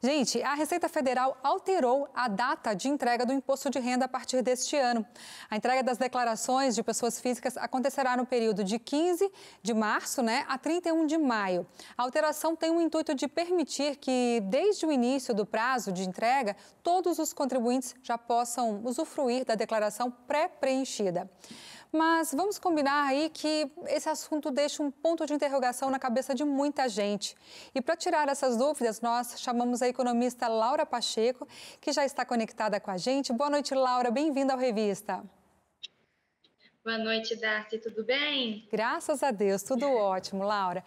Gente, a Receita Federal alterou a data de entrega do imposto de renda a partir deste ano. A entrega das declarações de pessoas físicas acontecerá no período de 15 de março, a 31 de maio. A alteração tem o intuito de permitir que, desde o início do prazo de entrega, todos os contribuintes já possam usufruir da declaração pré-preenchida. Mas vamos combinar aí que esse assunto deixa um ponto de interrogação na cabeça de muita gente. E para tirar essas dúvidas, nós chamamos a economista Laura Pacheco, que já está conectada com a gente. Boa noite, Laura. Bem-vinda ao Revista. Boa noite, Darcy. Tudo bem? Graças a Deus, tudo ótimo, Laura.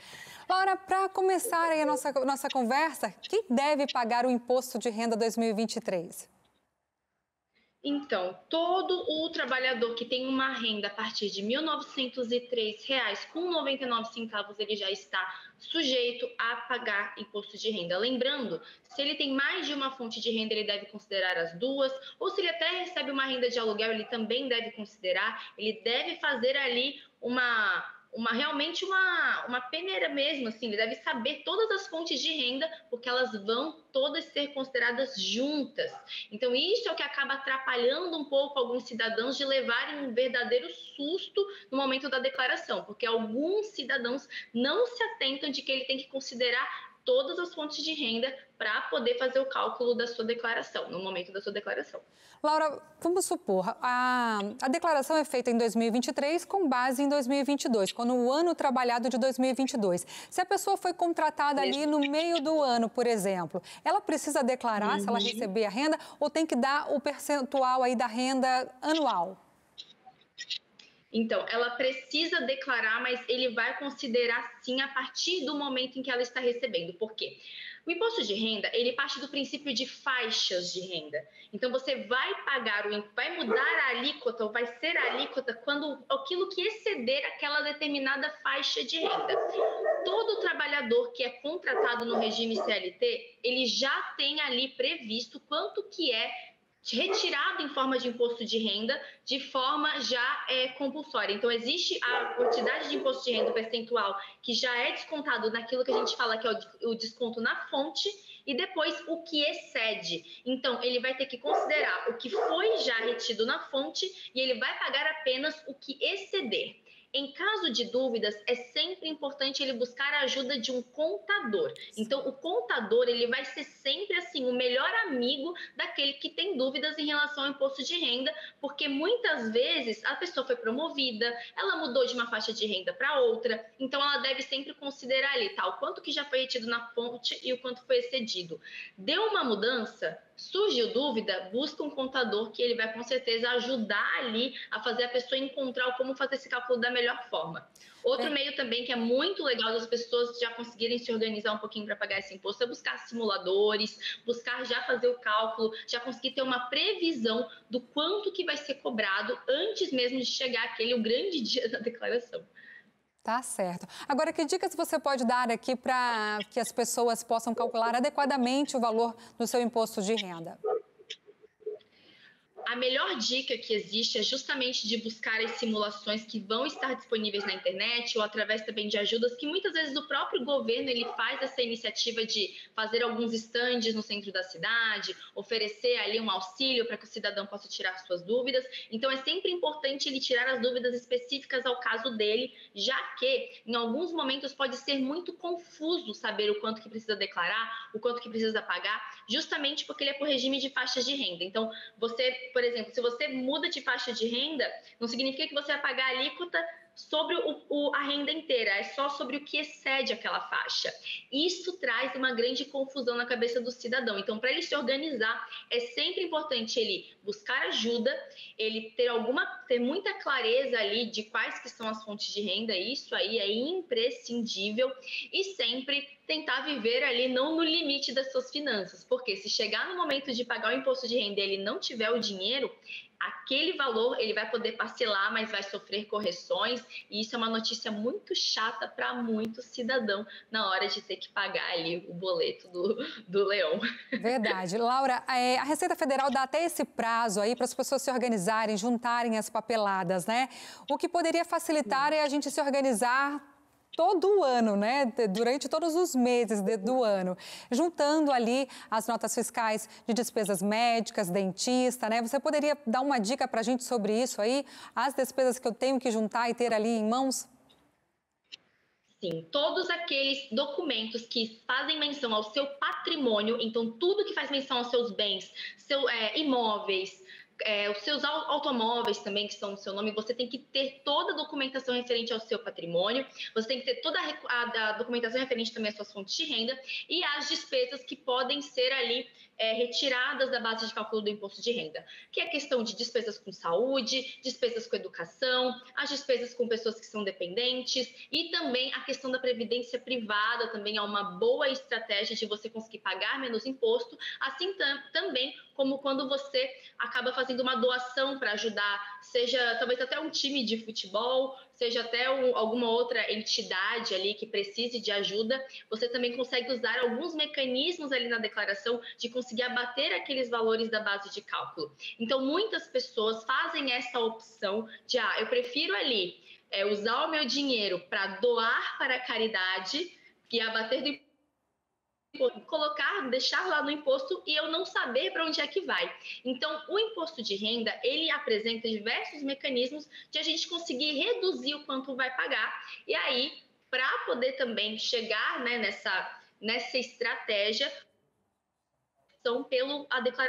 Laura, para começar aí a nossa conversa, quem deve pagar o imposto de renda 2023? Então, todo o trabalhador que tem uma renda a partir de R$ 1.903,99, ele já está sujeito a pagar imposto de renda. Lembrando, se ele tem mais de uma fonte de renda, ele deve considerar as duas, ou se ele até recebe uma renda de aluguel, ele também deve considerar, ele deve fazer ali realmente uma peneira mesmo, assim, ele deve saber todas as fontes de renda, porque elas vão todas ser consideradas juntas. Então, isso é o que acaba atrapalhando um pouco alguns cidadãos de levarem um verdadeiro susto no momento da declaração, porque alguns cidadãos não se atentam de que ele tem que considerar todas as fontes de renda para poder fazer o cálculo da sua declaração, no momento da sua declaração. Laura, vamos supor, a declaração é feita em 2023 com base em 2022, quando o ano trabalhado de 2022. Se a pessoa foi contratada ali no meio do ano, por exemplo, ela precisa declarar se ela receber a renda ou tem que dar o percentual aí da renda anual? Então, ela precisa declarar, mas ele vai considerar sim a partir do momento em que ela está recebendo. Por quê? O imposto de renda, ele parte do princípio de faixas de renda. Então, você vai pagar, vai mudar a alíquota, ou vai ser a alíquota quando aquilo que exceder aquela determinada faixa de renda. Todo trabalhador que é contratado no regime CLT, ele já tem ali previsto quanto que é retirado em forma de imposto de renda de forma já compulsória. Então, existe a quantidade de imposto de renda percentual que já é descontado naquilo que a gente fala que é o desconto na fonte e depois o que excede. Então, ele vai ter que considerar o que foi já retido na fonte e ele vai pagar apenas o que exceder. Em caso de dúvidas, é sempre importante ele buscar a ajuda de um contador. Então, o contador, ele vai ser sempre, assim, o melhor amigo daquele que tem dúvidas em relação ao imposto de renda, porque muitas vezes a pessoa foi promovida, ela mudou de uma faixa de renda para outra, então ela deve sempre considerar ali, o quanto que já foi retido na fonte e o quanto foi excedido. Deu uma mudança? Surgiu dúvida, busca um contador que ele vai com certeza ajudar ali a fazer a pessoa encontrar como fazer esse cálculo da melhor forma. Outro meio também que é muito legal das pessoas já conseguirem se organizar um pouquinho para pagar esse imposto é buscar simuladores, buscar já fazer o cálculo, já conseguir ter uma previsão do quanto que vai ser cobrado antes mesmo de chegar o grande dia da declaração. Tá certo. Agora, que dicas você pode dar aqui para que as pessoas possam calcular adequadamente o valor do seu imposto de renda? A melhor dica que existe é justamente de buscar as simulações que vão estar disponíveis na internet ou através também de ajudas que muitas vezes o próprio governo ele faz essa iniciativa de fazer alguns estandes no centro da cidade, oferecer ali um auxílio para que o cidadão possa tirar suas dúvidas. Então é sempre importante ele tirar as dúvidas específicas ao caso dele, já que em alguns momentos pode ser muito confuso saber o quanto que precisa declarar, o quanto que precisa pagar, justamente porque ele é por regime de faixas de renda. Então você, por exemplo, se você muda de faixa de renda, não significa que você vai pagar a alíquota sobre a renda inteira, é só sobre o que excede aquela faixa. Isso traz uma grande confusão na cabeça do cidadão. Então, para ele se organizar, é sempre importante ele buscar ajuda, ele ter muita clareza ali de quais que são as fontes de renda, isso aí é imprescindível, e sempre tentar viver ali não no limite das suas finanças, porque se chegar no momento de pagar o imposto de renda e ele não tiver o dinheiro, aquele valor ele vai poder parcelar, mas vai sofrer correções, e isso é uma notícia muito chata para muito cidadão na hora de ter que pagar ali o boleto do leão. Verdade. Laura, a Receita Federal dá até esse prazo aí para as pessoas se organizarem, juntarem as papeladas, né? O que poderia facilitar é a gente se organizar todo o ano, né? Durante todos os meses do ano, juntando ali as notas fiscais de despesas médicas, dentista, né? Você poderia dar uma dica para a gente sobre isso aí? As despesas que eu tenho que juntar e ter ali em mãos? Sim, todos aqueles documentos que fazem menção ao seu patrimônio, então tudo que faz menção aos seus bens, imóveis, os seus automóveis também, que estão no seu nome, você tem que ter toda a documentação referente ao seu patrimônio, você tem que ter toda a documentação referente também às suas fontes de renda e às despesas que podem ser ali retiradas da base de cálculo do imposto de renda, que é a questão de despesas com saúde, despesas com educação, as despesas com pessoas que são dependentes e também a questão da previdência privada também é uma boa estratégia de você conseguir pagar menos imposto, assim também como quando você acaba fazendo uma doação para ajudar, seja talvez até um time de futebol, seja até alguma outra entidade ali que precise de ajuda, você também consegue usar alguns mecanismos ali na declaração de conseguir abater aqueles valores da base de cálculo. Então, muitas pessoas fazem essa opção de, eu prefiro ali usar o meu dinheiro para doar para a caridade e abater do imposto, deixar lá no imposto e eu não saber para onde é que vai. Então, o imposto de renda, ele apresenta diversos mecanismos de a gente conseguir reduzir o quanto vai pagar. E aí, para poder também chegar, né, nessa estratégia,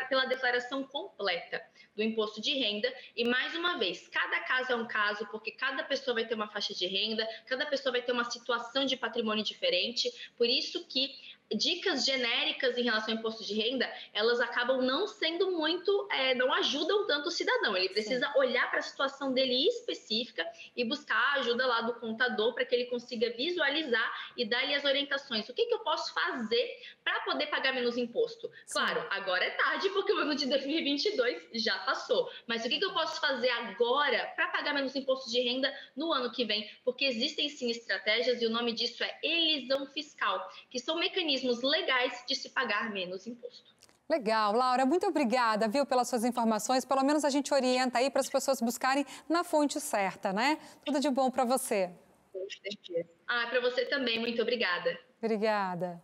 pela declaração completa do imposto de renda. E, mais uma vez, cada caso é um caso, porque cada pessoa vai ter uma faixa de renda, cada pessoa vai ter uma situação de patrimônio diferente. Por isso que dicas genéricas em relação ao imposto de renda, elas acabam não sendo muito, não ajudam tanto o cidadão. Ele precisa olhar para a situação dele específica e buscar a ajuda lá do contador para que ele consiga visualizar e dar-lhe as orientações. O que eu posso fazer para poder pagar menos imposto? Claro, agora é tarde porque o ano de 2022 já passou. Mas o que eu posso fazer agora para pagar menos imposto de renda no ano que vem? Porque existem sim estratégias e o nome disso é elisão fiscal, que são mecanismos legais de se pagar menos imposto. Legal, Laura, muito obrigada, viu, pelas suas informações. Pelo menos a gente orienta aí para as pessoas buscarem na fonte certa, né? Tudo de bom para você. Com certeza. Para você também, muito obrigada. Obrigada.